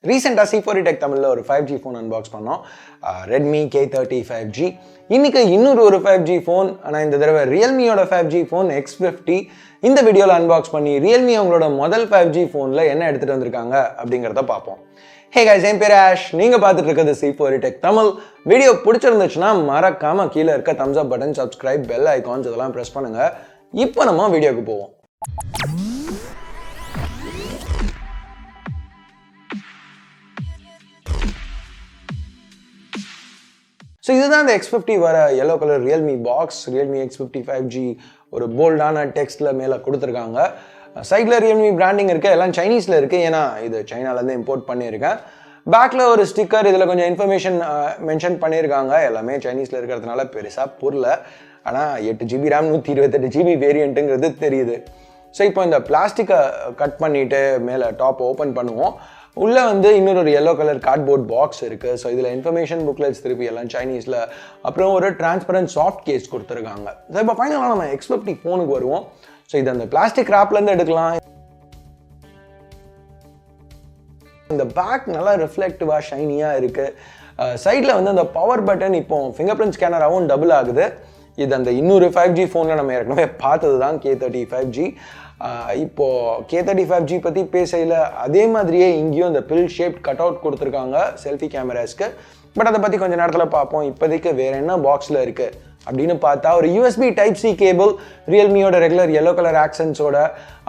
ரீசெண்டாக C4 Tech தமிழில் ஒரு 5G ஃபோன் அன்பாக்ஸ் பண்ணோம். Redmi K30 5G. இன்னைக்கு இன்னொரு ஒரு 5G ஃபோன், ஆனால் இந்த தடவை ரியல்மியோட 5G ஃபோன் X50 இந்த வீடியோவில் அன்பாக்ஸ் பண்ணி ரியல்மி அவங்களோட முதல் 5G ஃபோனில் என்ன எடுத்துகிட்டு வந்திருக்காங்க அப்படிங்கிறத பார்ப்போம். ஹே கைஸ், என் பேர் ஆஷ். நீங்கள் பார்த்துட்டு இருக்கிறது C4 Tech தமிழ். வீடியோ பிடிச்சிருந்துச்சுன்னா மறக்காமல் கீழே இருக்க தம்ஸ் அப் பட்டன், சப்ஸ்கிரைப், பெல் ஐகான்ஸ் இதெல்லாம் ப்ரெஸ் பண்ணுங்கள். இப்போ நம்ம வீடியோக்கு போவோம். ஸோ இதுதான் இந்த X50 வர yellow colour Realme box. Realme X50 5G ஒரு போல்டான டெக்ஸ்ட்டில் மேலே கொடுத்துருக்காங்க. சைடில் ரியல்மி பிராண்டிங் இருக்குது, எல்லாம் சைனீஸில் இருக்குது, ஏன்னா இது சைனாலேருந்து இம்போர்ட் பண்ணியிருக்கேன். பேக்கில் ஒரு ஸ்டிக்கர், இதில் கொஞ்சம் இன்ஃபர்மேஷன் மென்ஷன் பண்ணியிருக்காங்க. எல்லாமே சைனீஸில் இருக்கிறதுனால பெருசாக புரியல. ஆனால் 8GB RAM 128GB வேரியண்ட்டுங்கிறது தெரியுது. ஸோ இப்போ இந்த பிளாஸ்டிக்கை கட் பண்ணிவிட்டு மேலே டாப் ஓப்பன் பண்ணுவோம். உள்ளே வந்து இன்னொரு yellow கலர் கார்ட்போர்ட் பாக்ஸ் இருக்குது. ஸோ இதில் இன்ஃபர்மேஷன் புக்லெட்ஸ் திருப்பி எல்லாம் சைனீஸில், அப்புறம் ஒரு டிரான்ஸ்பரண்ட் சாஃப்ட் கேஸ் கொடுத்துருக்காங்க. ஸோ இப்போ ஃபைனலாக நம்ம X50 ஃபோனுக்கு வருவோம். ஸோ இது அந்த பிளாஸ்டிக் ராப்லேருந்து எடுக்கலாம். இந்த பேக் நல்லா ரிஃப்ளெக்டிவாக ஷைனியாக இருக்குது. சைடில் வந்து அந்த பவர் பட்டன் இப்போ ஃபிங்கர்பிரிண்ட் ஸ்கேனராகவும் டபுள் ஆகுது. இது அந்த இன்னொரு 5G ஃபோனில் நம்ம ஏற்கனவே பார்த்தது தான் K30 5G. இப்போது K30 5G பற்றி பேசையில் அதே மாதிரியே இங்கேயும் இந்த பில் ஷேப் கட் அவுட் கொடுத்துருக்காங்க செல்ஃபி கேமராஸ்க்கு. பட் அதை பற்றி கொஞ்சம் நேரத்தில் பார்ப்போம். இப்போதைக்கு வேறு என்ன பாக்ஸில் இருக்குது அப்படின்னு பார்த்தா, ஒரு USB Type-C கேபிள், ரியல்மியோட ரெகுலர் yellow கலர் ஆக்சன்ஸோட,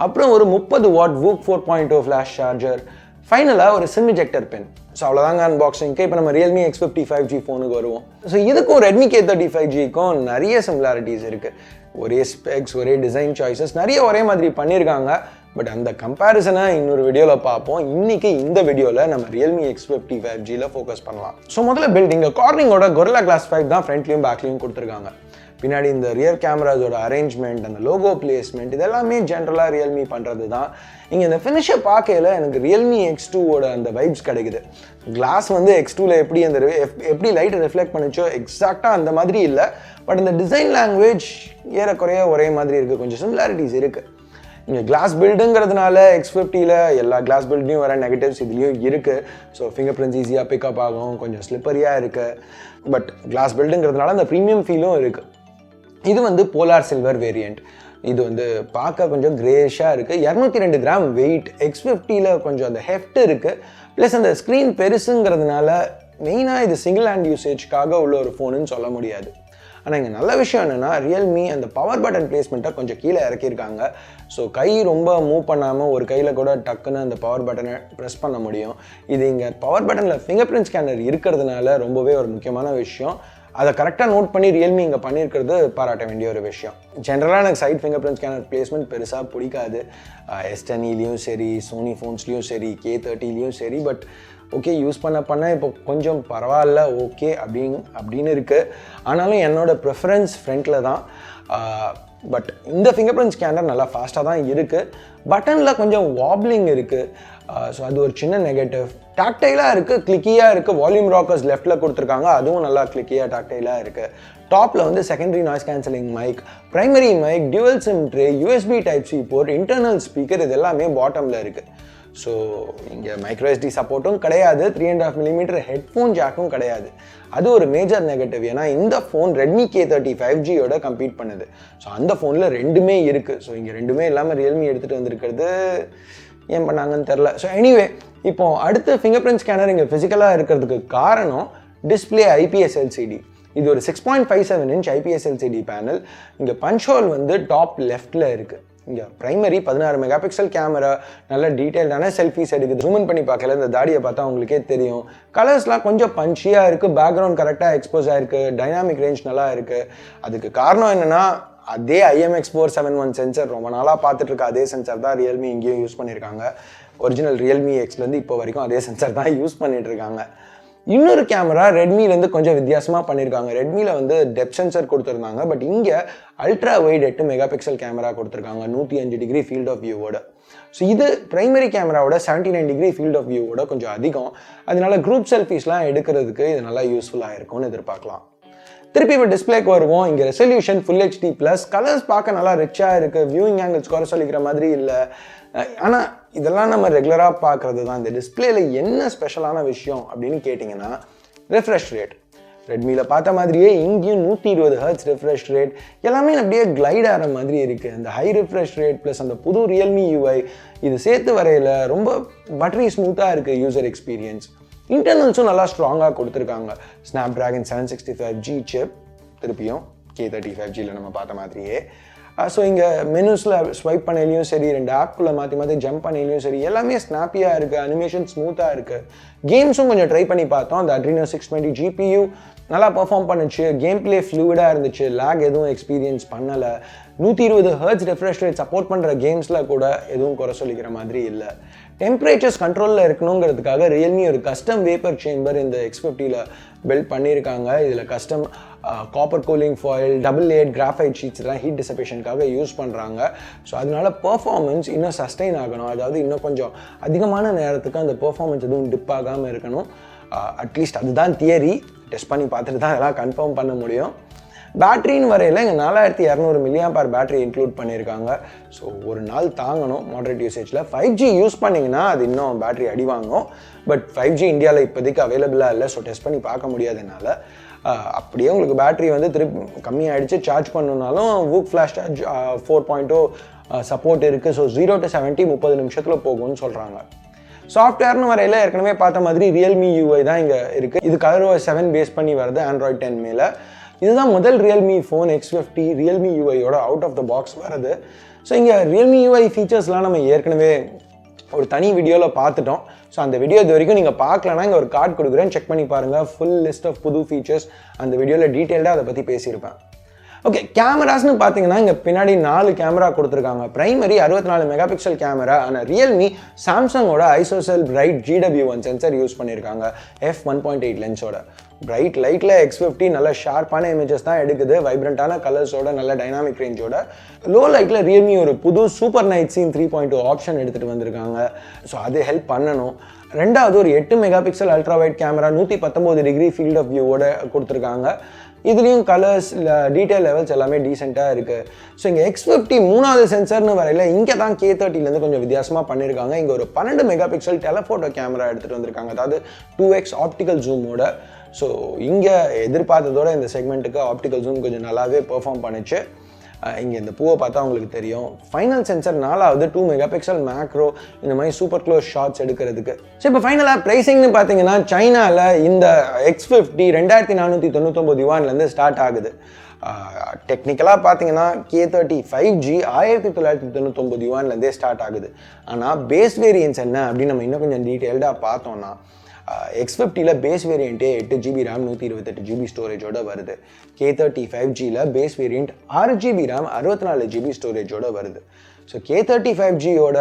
அப்புறம் ஒரு 30 Watt VOOC 4.0 ஃப்ளாஷ் சார்ஜர், ஃபைனலாக ஒரு சிம் இஜெக்டர் பென். ஸோ அவ்வளோதாங்க அன்பாக்சிங்க்கு. இப்போ நம்ம Realme X50 5G ஃபோனுக்கு வருவோம். ஸோ இதுக்கும் Redmi K30 5Gக்கும் நிறைய சிமிலாரிட்டிஸ் இருக்குது. ஒரே ஸ்பெக்ஸ், ஒரே டிசைன் சாய்ஸஸ், நிறைய ஒரே மாதிரி பண்ணியிருக்காங்க. பட் அந்த கம்பேரிசனை இன்னொரு வீடியோவில் பார்ப்போம். இன்றைக்கி இந்த வீடியோவில் நம்ம Realme X50 5Gயில் ஃபோக்கஸ் பண்ணலாம். ஸோ முதல்ல பில்டிங் கார்னிங்கோட Gorilla Glass 5 தான் ஃப்ரண்ட்லேயும் பேக்லேயும் கொடுத்துருக்காங்க. பின்னாடி இந்த ரியர் கேமராஸோட அரேஞ்ச்மெண்ட், அந்த லோகோ பிளேஸ்மெண்ட், இதெல்லாமே ஜென்ரலாக ரியல்மி பண்ணுறது தான். இங்கே இந்த ஃபினிஷை பார்க்கையில் எனக்கு Realme X2ஓட அந்த வைப்ஸ் கிடைக்குது. கிளாஸ் வந்து X2ல எப்படி லைட் ரிஃப்ளெக்ட் பண்ணிச்சோ எக்ஸாக்டாக அந்த மாதிரி இல்லை. பட் இந்த டிசைன் லாங்குவேஜ் ஏறக்குறைய ஒரே மாதிரி இருக்குது. கொஞ்சம் சிமிலாரிட்டிஸ் இருக்குது. இங்கே கிளாஸ் பில்டுங்கிறதுனால X50யில் எல்லா கிளாஸ் பில்ட்லையும் வர நெகட்டிவ்ஸ் இதுலேயும் இருக்குது. ஸோ ஃபிங்கர் பிரிண்ட்ஸ் ஈஸியாக பிக்கப் ஆகும், கொஞ்சம் ஸ்லிப்பரியாக இருக்குது. பட் கிளாஸ் பில்டுங்கிறதுனால அந்த ப்ரீமியம் ஃபீலும் இருக்குது. இது வந்து போலார் சில்வர் வேரியண்ட். இது வந்து பார்க்க கொஞ்சம் கிரேஷாக இருக்குது. 202 கிராம் வெயிட். X50யில் கொஞ்சம் அந்த ஹெஃப்ட் இருக்குது. ப்ளஸ் அந்த ஸ்க்ரீன் பெருசுங்கிறதுனால மெயினாக இது சிங்கிள் ஹேண்ட் யூசேஜ்க்காக உள்ள ஒரு ஃபோனுன்னு சொல்ல முடியாது. ஆனால் இங்கே நல்ல விஷயம் என்னென்னா, ரியல்மி அந்த பவர் பட்டன் பிளேஸ்மெண்ட்டை கொஞ்சம் கீழே இறக்கியிருக்காங்க. ஸோ கை ரொம்ப மூவ் பண்ணாமல் ஒரு கையில் கூட டக்குன்னு அந்த பவர் பட்டனை ப்ரெஸ் பண்ண முடியும். இது இங்கே பவர் பட்டனில் ஃபிங்கர் பிரிண்ட் ஸ்கேனர் இருக்கிறதுனால ரொம்பவே ஒரு முக்கியமான விஷயம். அதை கரெக்டாக நோட் பண்ணி ரியல்மி இங்கே பண்ணியிருக்கிறது பாராட்ட வேண்டிய ஒரு விஷயம். ஜென்ரலாக எனக்கு side finger print scanner placement பெருசாக பிடிக்காது. S10லேயும் சரி, சோனி ஃபோன்ஸ்லேயும் சரி, K30லேயும் சரி. பட் ஓகே, யூஸ் பண்ண இப்போ கொஞ்சம் பரவாயில்ல, ஓகே அப்படின்னு இருக்குது. ஆனாலும் என்னோடய ப்ரிஃபரன்ஸ் ஃப்ரண்ட்டில் தான். பட் இந்த ஃபிங்கர் பிரிண்ட் ஸ்கேனர் நல்லா ஃபாஸ்ட்டாக தான் இருக்குது. பட்டனில் கொஞ்சம் வாப்லிங் இருக்குது. ஸோ அது ஒரு சின்ன நெகட்டிவ். டாக்டைலாக இருக்குது, கிளிக்கியாக இருக்குது. வால்யூம் ராக்கர்ஸ் லெஃப்ட்டில் கொடுத்துருக்காங்க, அதுவும் நல்லா கிளிக்கியாக டாக்டைலாக இருக்குது. டாப்பில் வந்து secondary noise cancelling mic, primary mic, dual sim tray, USB Type-C port, internal speaker, இது எல்லாமே பாட்டமில் இருக்குது. ஸோ இங்கே மைக்ரோ SD சப்போர்ட்டும் கிடையாது, 3.5mm ஹெட்ஃபோன் ஜாக்கும் கிடையாது. அது ஒரு மேஜர் நெகட்டிவ். ஏன்னா இந்த ஃபோன் Redmi K30 5Gயோட கம்பீட் பண்ணுது. ஸோ அந்த ஃபோனில் ரெண்டுமே இருக்குது. ஸோ இங்கே ரெண்டுமே இல்லாமல் ரியல்மி எடுத்துகிட்டு வந்திருக்கிறது ஏன் பண்ணாங்கன்னு தெரில. ஸோ எனிவே, இப்போ அடுத்து ஃபிங்கர் பிரிண்ட் ஸ்கேனர் இங்கே ஃபிசிக்கலாக இருக்கிறதுக்கு காரணம் டிஸ்பிளே IPS LCD. இது ஒரு 6.57 inch IPS LCD பேனல். இங்கே பஞ்ச் ஹோல் வந்து டாப் லெஃப்டில் இருக்குது. இங்கே ப்ரைமரி 16 மெகாபிக்சல் கேமரா, நல்ல டீட்டெயில்டான செல்ஃபீஸ் எடுக்குது. ஜூம் பண்ணி பார்க்கல, இந்த தாடியை பார்த்தா உங்களுக்கே தெரியும். கலர்ஸ்லாம் கொஞ்சம் பஞ்சியாக இருக்குது, பேக்ரவுண்ட் கரெக்டாக எக்ஸ்போஸ் ஆகிருக்கு, டைனாமிக் ரேஞ்ச் நல்லா இருக்குது. அதுக்கு காரணம் என்னென்னா, அதே IMX471 சென்சர், ரொம்ப நாளாக பார்த்துட்டு இருக்க அதே சென்சர் தான் ரியல்மி இங்கேயும் யூஸ் பண்ணியிருக்காங்க. ஒரிஜினல் Realme Xலேருந்து இப்போ வரைக்கும் அதே சென்சர் தான் யூஸ் பண்ணிட்டு இருக்காங்க. இன்னொரு கேமரா ரெட்மிலேருந்து கொஞ்சம் வித்தியாசமாக பண்ணியிருக்காங்க. ரெட்மியில் வந்து டெப்த் சென்சர் கொடுத்துருந்தாங்க. பட் இங்கே அல்ட்ரா வைட் 8 மெகாபிக்சல் கேமரா கொடுத்துருக்காங்க 105 டிகிரி ஃபீல்ட் ஆஃப் வியூவோட. ஸோ இது பிரைமரி கேமராவோட 79 டிகிரி ஃபீல்ட் ஆஃப் வியூவோட கொஞ்சம் அதிகம். அதனால குரூப் செல்ஃபீஸ்லாம் எடுக்கிறதுக்கு இது நல்லா யூஸ்ஃபுல்லாக இருக்கும்னு எதிர்பார்க்கலாம். திருப்பி இப்போ டிஸ்பிளேக்கு வருவோம். இங்கே resolution full HD plus, colours பார்க்க நல்லா ரிச்சாக இருக்குது, வியூயிங் ஆங்கிள்ஸ் குறை சொல்லிக்கிற மாதிரி இல்லை. ஆனால் இதெல்லாம் நம்ம ரெகுலராக பார்க்குறது தான். இந்த டிஸ்பிளேல என்ன ஸ்பெஷலான விஷயம் அப்படின்னு கேட்டிங்கன்னா ரெஃப்ரெஷ் ரேட். ரெட்மியில் பார்த்த மாதிரியே இங்கேயும் 120 Hz ரெஃப்ரெஷ் ரேட், எல்லாமே அப்படியே கிளைட் ஆகிற மாதிரி இருக்குது. அந்த ஹை ரெஃப்ரெஷ் ரேட் ப்ளஸ் அந்த புது ரியல்மி UI இது சேர்த்து வரையில் ரொம்ப பட்டரி ஸ்மூத்தாக இருக்குது யூசர் எக்ஸ்பீரியன்ஸ். இன்டர்னல்ஸும் நல்லா ஸ்ட்ராங்காக கொடுத்துருக்காங்க. Snapdragon 765G சிப், திருப்பியும் K35Gயில் நம்ம பார்த்த மாதிரியே. ஸோ இங்கே மெனுஸில் ஸ்வைப் பண்ணலையும் சரி, 2 ஆப்குள்ளே மாற்றி ஜம்ப் பண்ணலையும் சரி, எல்லாமே ஸ்னாப்பியாக இருக்குது, அனிமேஷன் ஸ்மூத்தாக இருக்குது. கேம்ஸும் கொஞ்சம் ட்ரை பண்ணி பார்த்தோம். அந்த Adreno 620 GPU நல்லா பெர்ஃபார்ம் பண்ணுச்சு, கேம் பிளே ஃப்ளூயிடாக இருந்துச்சு, லேக் எதுவும் எக்ஸ்பீரியன்ஸ் பண்ணலை. 120 Hz ரெஃப்ரெஷ் ரேட் சப்போர்ட் பண்ணுற கேம்ஸில் கூட எதுவும் குறை சொல்லிக்கிற மாதிரி இல்லை. டெம்பரேச்சர்ஸ் கண்ட்ரோலில் இருக்கணுங்கிறதுக்காக ரியல்மி ஒரு கஸ்டம் வேப்பர் சேம்பர் இந்த X50ல் பில்ட் பண்ணியிருக்காங்க. இதில் custom copper cooling foil, double layered graphite sheets எல்லாம் ஹீட் டிசிபேஷனுக்காக யூஸ் பண்ணுறாங்க. ஸோ அதனால பெர்ஃபார்மன்ஸ் இன்னும் சஸ்டெயின் ஆகணும், அதாவது இன்னும் கொஞ்சம் அதிகமான நேரத்துக்கு அந்த பெர்ஃபார்மன்ஸ் எதுவும் டிப் ஆகாமல் இருக்கணும். அட்லீஸ்ட் அதுதான் தியரி, டெஸ்ட் பண்ணி பார்த்துட்டு தான் அதெல்லாம் கன்ஃபார்ம் பண்ண முடியும். பேட்டரின்னு வரையில் இங்கே 4200 mAh பேட்டரி இன்க்ளூட் பண்ணியிருக்காங்க. ஸோ ஒரு நாள் தாங்கணும் மாடரேட் யூசேஜில். 5G யூஸ் பண்ணிங்கன்னா அது இன்னும் பேட்டரி அடி வாங்கும். பட் 5G இந்தியாவில் இப்போதைக்கு அவைலபிளாக இல்லை, ஸோ டெஸ்ட் பண்ணி பார்க்க முடியாதனால அப்படியே உங்களுக்கு பேட்டரி வந்து திருப்பி கம்மியாகிடுச்சு சார்ஜ் பண்ணணுன்னாலும் VOOC ஃப்ளாஷ் சார்ஜ் 4.0 சப்போர்ட் இருக்குது. ஸோ 0 to 70 30 நிமிஷத்தில் போகும்னு சொல்கிறாங்க. சாஃப்ட்வேர்னு வரையில் ஏற்கனவே பார்த்த மாதிரி ரியல்மி UI தான் இங்கே இருக்குது. இது ColorOS 7 பேஸ் பண்ணி வருது Android 10 மேலே. இதுதான் முதல் ரியல்மி ஃபோன் X50 ரியல்மி UIயோட அவுட் ஆஃப் த பாக்ஸ் வருது. ஸோ இங்கே ரியல்மி UI ஃபீச்சர்ஸ்லாம் நம்ம ஏற்கனவே ஒரு தனி வீடியோவில் பார்த்துட்டோம். ஸோ அந்த வீடியோ இது வரைக்கும் நீங்கள் பார்க்கலன்னா இங்கே ஒரு கார்டு கொடுக்குறேன், செக் பண்ணி பாருங்கள். ஃபுல் லிஸ்ட் ஆஃப் புது ஃபீச்சர்ஸ் அந்த வீடியோவில் டீட்டெயில்டாக அதை பற்றி பேசியிருப்பேன். ஓகே, கேமராஸ்னு பார்த்தீங்கன்னா இங்கே பின்னாடி 4 கேமரா கொடுத்துருக்காங்க. Primary 64 megapixel camera. ஆனால் ரியல்மி சாம்சங்கோட ISOCELL bright GW1 sensor use பண்ணியிருக்காங்க f1.8 லென்ஸோட. பிரைட் லைட்டில் X50 நல்ல ஷார்ப்பான இமேஜஸ் தான் எடுக்குது, வைப்ரண்ட்டான கலர்ஸோட, நல்ல டைனாமிக் ரேஞ்சோட. லோ லைட்டில் ரியல்மி ஒரு புது சூப்பர் நைட் சீன் 3.2 ஆப்ஷன் எடுத்துகிட்டு வந்திருக்காங்க. ஸோ அது ஹெல்ப் பண்ணணும். ரெண்டாவது ஒரு 8 megapixel ultrawide camera 119 degree field of வியூவோட கொடுத்துருக்காங்க. இதுலேயும் கலர்ஸ் டீட்டெயில் லெவல்ஸ் எல்லாமே டீசெண்டாக இருக்குது. ஸோ இங்கே X50 மூணாவது சென்சர்னு வரையில் இங்கே தான் K30லேருந்து கொஞ்சம் வித்தியாசமாக பண்ணியிருக்காங்க. இங்கே ஒரு 12 மெகாபிக்சல் டெலஃபோட்டோ கேமரா எடுத்துகிட்டு வந்திருக்காங்க, அதாவது 2x ஆப்டிக்கல் ஜூமோட. ஸோ இங்கே எதிர்பார்த்ததோட இந்த செக்மெண்ட்டுக்கு ஆப்டிக்கல் ஜூம் கொஞ்சம் நல்லாவே பெர்ஃபார்ம் பண்ணிச்சு. இங்கே இந்த பூவை பார்த்தா உங்களுக்கு தெரியும். ஃபைனல் சென்சர் 4வது 2 மெகாபிக்சல் மேக்ரோ, இந்த மாதிரி சூப்பர் க்ளோஸ் ஷாட்ஸ் எடுக்கிறதுக்கு. ஸோ இப்போ ஃபைனலாக ப்ரைஸிங்னு பார்த்தீங்கன்னா சைனாவில் இந்த X50 2499 யுவான்லேருந்து ஸ்டார்ட் ஆகுது. டெக்னிக்கலாக பார்த்தீங்கன்னா K30 5G 1999 யுவான்லேருந்தே ஸ்டார்ட் ஆகுது. ஆனால் பேஸ் வேரியன்ஸ் என்ன அப்படின்னு நம்ம இன்னும் கொஞ்சம் டீட்டெயில்டாக பார்த்தோம்னா X50ல பேஸ் வேரியண்ட்டே 8GB RAM 128GB ஸ்டோரேஜோட வருது. K30 5Gல base variant 6GB RAM 64GB ஸ்டோரேஜோட வருது. ஸோ K30 5Gயோட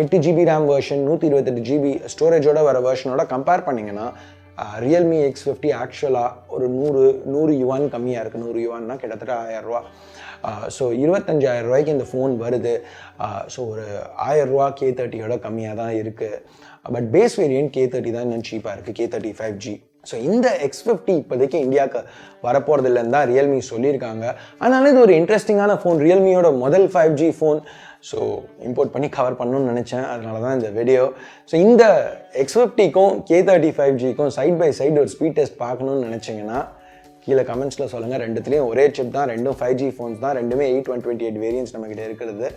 8GB RAM வெர்ஷன் 128GB ஸ்டோரேஜோட வர வெர்ஷனோட கம்பேர் பண்ணிங்கன்னா ரியல்மி X50 ஆக்சுவலாக ஒரு 100 யுவான் கம்மியாக இருக்குது. 100 யுவான்னா கிட்டத்தட்ட 1000 ரூபா. ஸோ 25,000 ரூபாய்க்கு இந்த ஃபோன் வருது. ஸோ ஒரு 1000 ரூபா K30யோட கம்மியாக தான் இருக்குது. பட் பேஸ் வேரியன்ட் K30 தான் இன்னும் சீப்பாக இருக்குது, K30 5G. ஸோ இந்த X50 இப்போதைக்கு இந்தியாவுக்கு வரப்போகிறது இல்லைன்னு தான் ரியல்மி சொல்லியிருக்காங்க. அதனால இது ஒரு இன்ட்ரெஸ்டிங்கான ஃபோன், ரியல்மியோட முதல் 5G ஃபோன். ஸோ இம்போர்ட் பண்ணி கவர் பண்ணணும்னு நினச்சேன், அதனால தான் இந்த வீடியோ. ஸோ இந்த X50க்கும் K30 5Gக்கும் சைட் பை சைடு ஒரு ஸ்பீட் டெஸ்ட் பார்க்கணுன்னு நினச்சிங்கன்னா கீழே கமெண்ட்ஸில் சொல்லுங்கள். ரெண்டுத்துலேயும் ஒரே சிப் தான், ரெண்டும் 5G ஃபோன்ஸ் தான், ரெண்டுமே 8/128 வேரியன்ட்ஸ் நம்மக்கிட்ட இருக்கிறது.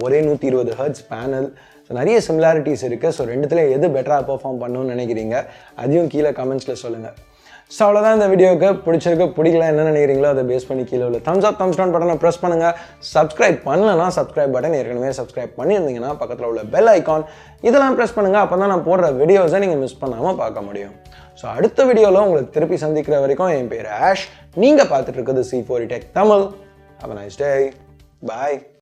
ஒரே 120 Hz பேனல். ஸோ நிறைய சிமிலாரிட்டிஸ் இருக்குது. ஸோ ரெண்டுத்துலேயும் எது பெட்டராக பெர்ஃபார்ம் பண்ணணும்னு நினைக்கிறீங்க அதையும் கீழே கமெண்ட்ஸில் சொல்லுங்கள். ஸோ அவ்வளோதான் இந்த வீடியோவுக்கு. பிடிச்சிருக்கு பிடிக்கல என்ன நினைக்கிறீங்களோ அதை பேஸ் பண்ணி கீழே உள்ள தம்ஸ் அப் தம்ஸ் டவுன் பட்டனை ப்ரெஸ் பண்ணுங்கள். சப்ஸ்கிரைப் பண்ணலன்னா சப்ஸ்கிரைப் பட்டன் ஏற்கனவே சப்ஸ்கிரைப் பண்ணியிருந்தீங்கன்னா பக்கத்தில் உள்ள பெல் ஐக்கான் இதெல்லாம் ப்ரெஸ் பண்ணுங்கள். அப்போ தான் நான் போடுற வீடியோஸை நீங்கள் மிஸ் பண்ணாமல் பார்க்க முடியும். ஸோ அடுத்த வீடியோவில் உங்களுக்கு திருப்பி சந்திக்கிற வரைக்கும் என் பேர் ஆஷ். நீங்கள் பார்த்துட்டு இருக்கிறது C4E Tech Tamil. Have a nice day. Bye.